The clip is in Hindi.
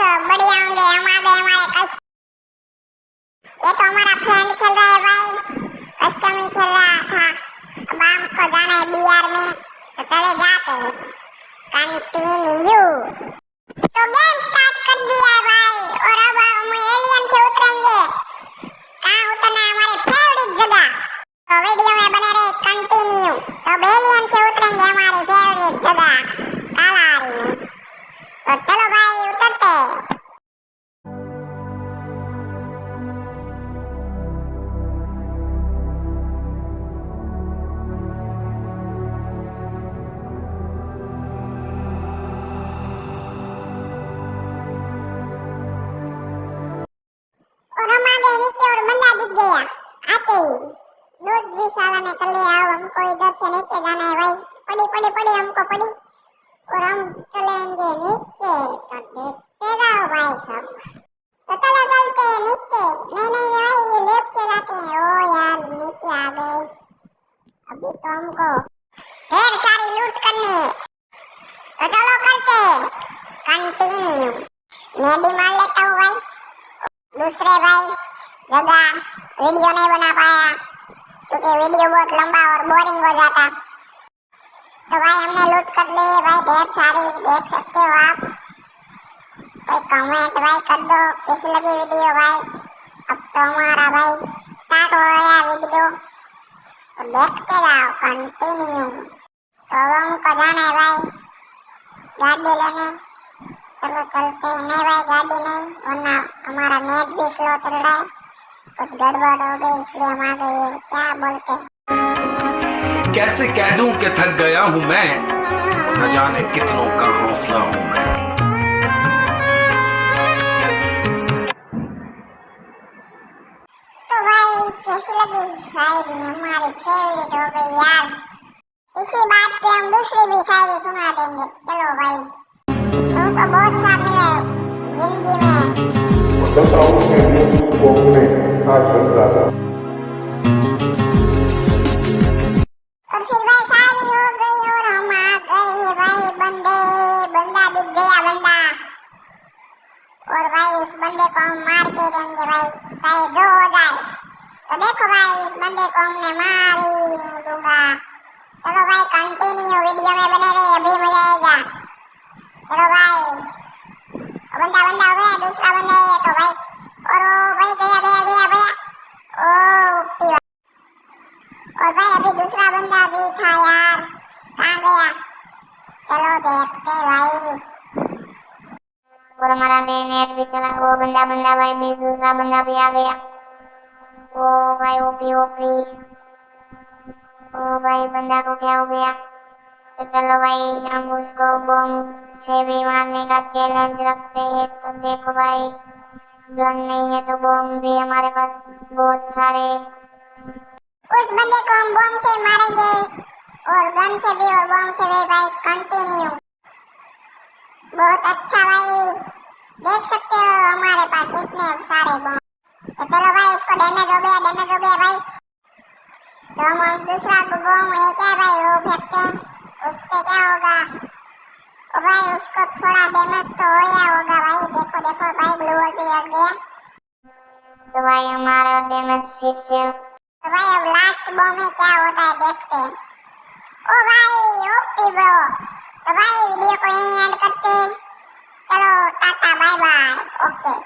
बढ़िया होंगे। हमारे कस्ट ये तो हमारा फ्रेंड खेल रहा है भाई, कस्टम ही खेल रहा था। अब हमको जाना है बीआर में, तो चले जाते हैं। कंटिन्यू। तो गेम स्टार्ट कर दिया है भाई, और अब हम एलियन से उतरेंगे। कहाँ उतरना है? हमारे फेवरेट जगह। तो वीडियो में बने रहे कंटिन्यू। तो एलियन से उतरेंगे हमारी फेवरेट जगह कालाहारी में। तो चलो भाई उतरते हैं। और हम आगे नीचे और बंदा दिख गया आते ही। लूट भी साला ने कर लिया। अब हमको इधर से नीचे जाना है भाई। पड़ी हमको पड़ी। और हम चलेंगे नीचे। तो देखते जाओ भाई सब। तो चलो चलते हैं नीचे। नहीं भाई, ये लेफ्ट से जाते हैं। ओ यार नीचे आ गए। अभी तो हमको ढेर सारी लूट करनी है। तो चलो करते हैं कंटिन्यू। मैं भी मार लेता हूँ भाई। दूसरे भाई जगह वीडियो नहीं बना पाया क्योंकि वीडियो बहुत लंबा और बोरिंग हो जाता। तो भाई हमने लूट कर ली है भाई ढेर सारी, देख सकते हो आप। कोई कमेंट भाई कर दो कैसी लगी वीडियो भाई। अब तो हमारा भाई स्टार्ट हो गया वीडियो, तो देखते जाओ कंटिन्यू। तो अब हमको जाना है भाई गाड़ी लेने। चलो चलते हैं। नहीं भाई गाड़ी नहीं, वरना हमारा नेट भी स्लो चल रहा है। कुछ गड़बड़ हो गई इसलिए हम आ गए। क्या बोलते हैं? कैसे कह दूं कि थक गया हूं मैं, न जाने कितनों का हौसला हूं मैं। तो भाई कैसी लगी शायरी? हमारी फेवरेट हो गई यार। इसी बात पे हम दूसरी भी शायरी सुना देंगे। चलो भाई, तुमको बहुत साथ मिले जिंदगी में। 10 आउट में 9 को अपने हाथ समझा था। और फिर भाई शादी हो गई और हम आ गए भाई। बंदा दिख गया बंदा। और भाई उस बंदे को हम मार के देंगे भाई, चाहे जो हो जाए। तो देखो भाई इस बंदे को हमने मार ही दूंगा। चलो भाई कंटिन्यू वीडियो में बने रहिए, अभी मजा आएगा। चलो भाई बंदा हो गया, दूसरा बंदा है तो भाई। और वो भाई गया। ओ पीवा। और भाई अभी दूसरा बंदा भी था यार, कहाँ गया? चलो देखते भाई। और हमारा नेट भी चला। वो बंदा भाई भी, दूसरा बंदा भी आ गया। ओ भाई ओपी। ओ भाई बंदा को क्या हो गया? तो चलो भाई हम उसको बम से भी मारने का चैलेंज रखते हैं। तो देखो भाई गन नहीं है तो बम भी हमारे पास बहुत सारे। उस बंदे को हम बम से मारेंगे और गन से भी और बम से भी भाई कंटिन्यू। बहुत अच्छा भाई, देख सकते हो हमारे पास इतने सारे बम। तो चलो भाई उसको डैमेज हो गया भाई। तो हम दूसरा बम है क्या भाई वो फेंकते हैं। उससे क्या होगा? ओ भाई उसको थोड़ा डैमेज तो होया होगा भाई। देखो भाई ग्लूवॉल भी हट गया। तो भाई हमारा डैमेज फिर से। तो भाई अब लास्ट बम है, क्या होता है देखते हैं। ओ भाई ओपी ब्रो। तो भाई वीडियो को यहीं एंड करते हैं। चलो टाटा बाय बाय। ओके।